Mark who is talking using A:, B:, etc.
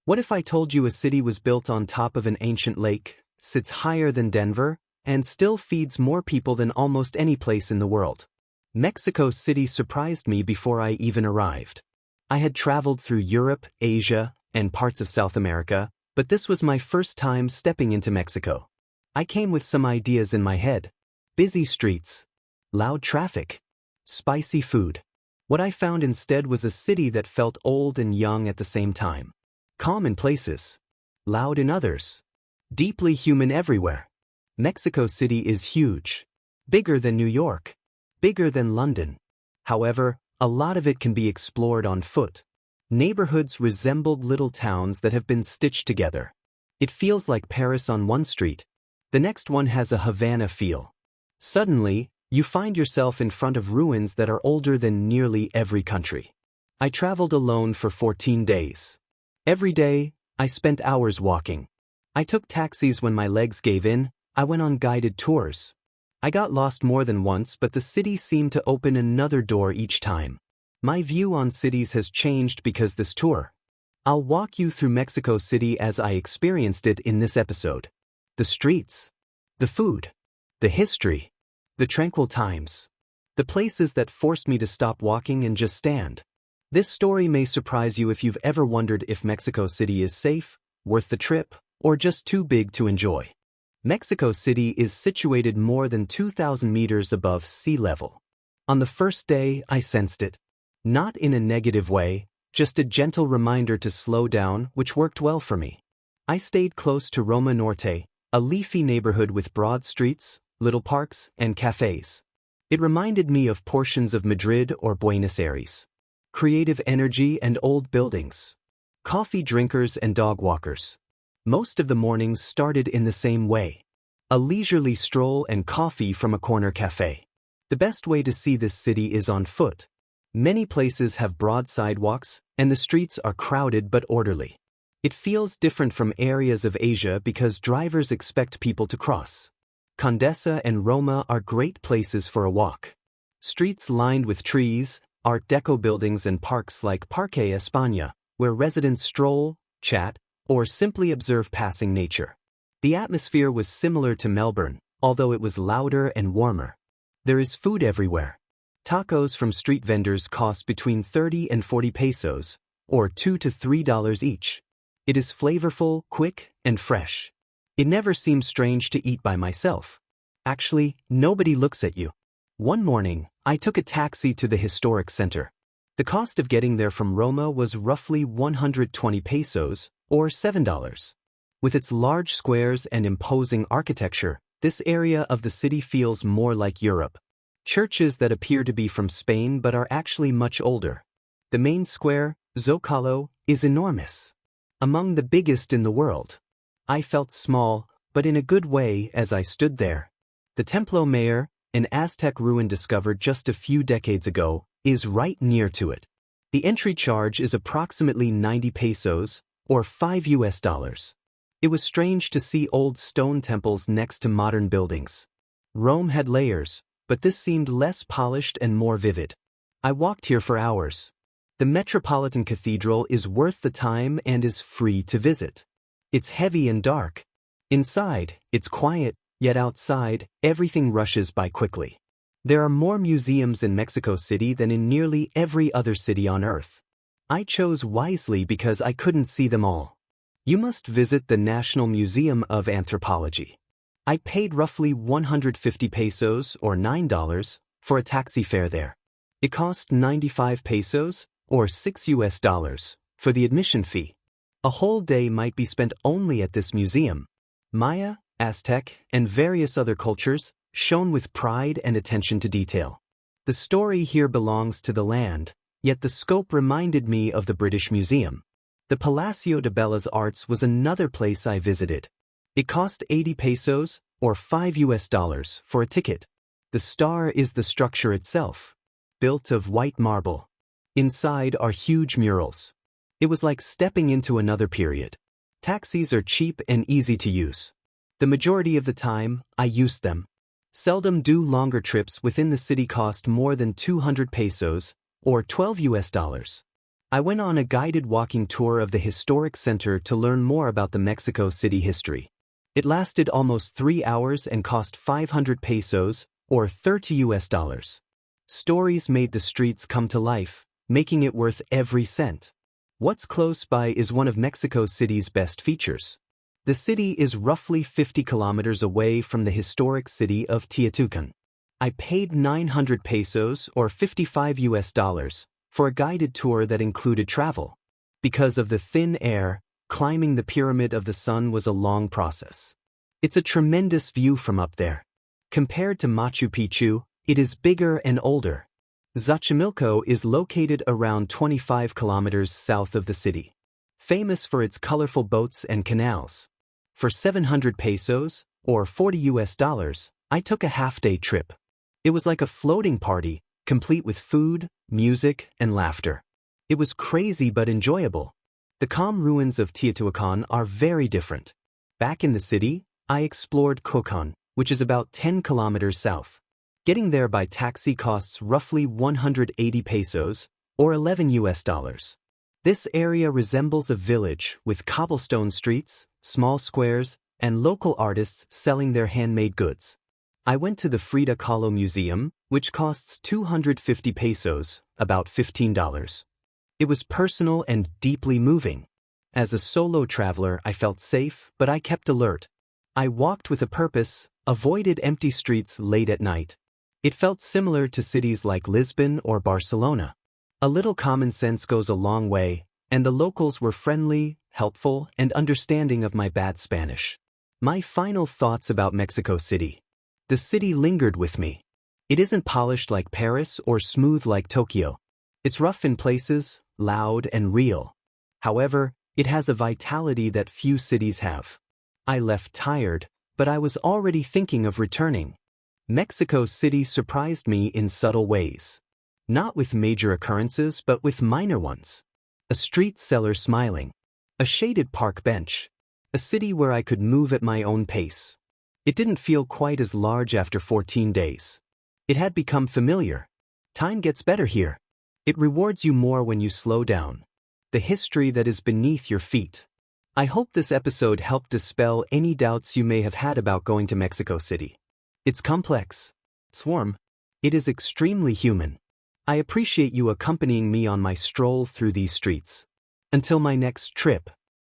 A: What if I told you a city was built on top of an ancient lake, sits higher than Denver, and still feeds more people than almost any place in the world? Mexico City surprised me before I even arrived. I had traveled through Europe, Asia, and parts of South America, but this was my first time stepping into Mexico. I came with some ideas in my head. Busy streets, loud traffic, spicy food. What I found instead was a city that felt old and young at the same time. Calm in places, loud in others, deeply human everywhere. Mexico City is huge. Bigger than New York. Bigger than London. However, a lot of it can be explored on foot. Neighborhoods resembled little towns that have been stitched together. It feels like Paris on one street. The next one has a Havana feel. Suddenly, you find yourself in front of ruins that are older than nearly every country. I traveled alone for 14 days. Every day, I spent hours walking. I took taxis when my legs gave in. I went on guided tours. I got lost more than once, but the city seemed to open another door each time. My view on cities has changed because this tour. I'll walk you through Mexico City as I experienced it in this episode. The streets, the food, the history, the tranquil times, the places that forced me to stop walking and just stand. This story may surprise you if you've ever wondered if Mexico City is safe, worth the trip, or just too big to enjoy. Mexico City is situated more than 2,000 meters above sea level. On the first day, I sensed it. Not in a negative way, just a gentle reminder to slow down, which worked well for me. I stayed close to Roma Norte, a leafy neighborhood with broad streets, little parks, and cafes. It reminded me of portions of Madrid or Buenos Aires. Creative energy and old buildings. Coffee drinkers and dog walkers. Most of the mornings started in the same way. A leisurely stroll and coffee from a corner cafe. The best way to see this city is on foot. Many places have broad sidewalks, and the streets are crowded but orderly. It feels different from areas of Asia because drivers expect people to cross. Condesa and Roma are great places for a walk. Streets lined with trees, Art Deco buildings and parks like Parque España, where residents stroll, chat, or simply observe passing nature. The atmosphere was similar to Melbourne, although it was louder and warmer. There is food everywhere. Tacos from street vendors cost between 30 and 40 pesos, or $2 to $3 each. It is flavorful, quick, and fresh. It never seems strange to eat by myself. Actually, nobody looks at you. One morning, I took a taxi to the historic center. The cost of getting there from Roma was roughly 120 pesos, or $7. With its large squares and imposing architecture, this area of the city feels more like Europe. Churches that appear to be from Spain but are actually much older. The main square, Zocalo, is enormous. Among the biggest in the world. I felt small, but in a good way as I stood there. The Templo Mayor, an Aztec ruin discovered just a few decades ago, is right near to it. The entry charge is approximately 90 pesos, or $5. It was strange to see old stone temples next to modern buildings. Rome had layers, but this seemed less polished and more vivid. I walked here for hours. The Metropolitan Cathedral is worth the time and is free to visit. It's heavy and dark. Inside, it's quiet, yet outside, everything rushes by quickly. There are more museums in Mexico City than in nearly every other city on Earth. I chose wisely because I couldn't see them all. You must visit the National Museum of Anthropology. I paid roughly 150 pesos, or $9, for a taxi fare there. It cost 95 pesos, or $6, for the admission fee. A whole day might be spent only at this museum. Maya, Aztec, and various other cultures, shown with pride and attention to detail. The story here belongs to the land, yet the scope reminded me of the British Museum. The Palacio de Bellas Arts was another place I visited. It cost 80 pesos, or $5, for a ticket. The star is the structure itself, built of white marble. Inside are huge murals. It was like stepping into another period. Taxis are cheap and easy to use. The majority of the time, I used them. Seldom do longer trips within the city cost more than 200 pesos, or $12. I went on a guided walking tour of the historic center to learn more about the Mexico City history. It lasted almost 3 hours and cost 500 pesos, or $30. Stories made the streets come to life, making it worth every cent. What's close by is one of Mexico City's best features. The city is roughly 50 kilometers away from the historic city of Teotihuacan. I paid 900 pesos, or $55, for a guided tour that included travel. Because of the thin air, climbing the Pyramid of the Sun was a long process. It's a tremendous view from up there. Compared to Machu Picchu, it is bigger and older. Xochimilco is located around 25 kilometers south of the city, famous for its colorful boats and canals. For 700 pesos, or $40, I took a half-day trip. It was like a floating party, complete with food, music, and laughter. It was crazy but enjoyable. The calm ruins of Teotihuacan are very different. Back in the city, I explored Cocan, which is about 10 kilometers south. Getting there by taxi costs roughly 180 pesos, or $11. This area resembles a village with cobblestone streets, small squares, and local artists selling their handmade goods. I went to the Frida Kahlo Museum, which costs 250 pesos, about $15. It was personal and deeply moving. As a solo traveler, I felt safe, but I kept alert. I walked with a purpose, avoided empty streets late at night. It felt similar to cities like Lisbon or Barcelona. A little common sense goes a long way, and the locals were friendly, helpful, and understanding of my bad Spanish. My final thoughts about Mexico City. The city lingered with me. It isn't polished like Paris or smooth like Tokyo. It's rough in places, loud and real. However, it has a vitality that few cities have. I left tired, but I was already thinking of returning. Mexico City surprised me in subtle ways. Not with major occurrences, but with minor ones. A street seller smiling. A shaded park bench. A city where I could move at my own pace. It didn't feel quite as large after 14 days. It had become familiar. Time gets better here. It rewards you more when you slow down. The history that is beneath your feet. I hope this episode helped dispel any doubts you may have had about going to Mexico City. It's complex. Swarm. It is extremely human. I appreciate you accompanying me on my stroll through these streets. Until my next trip.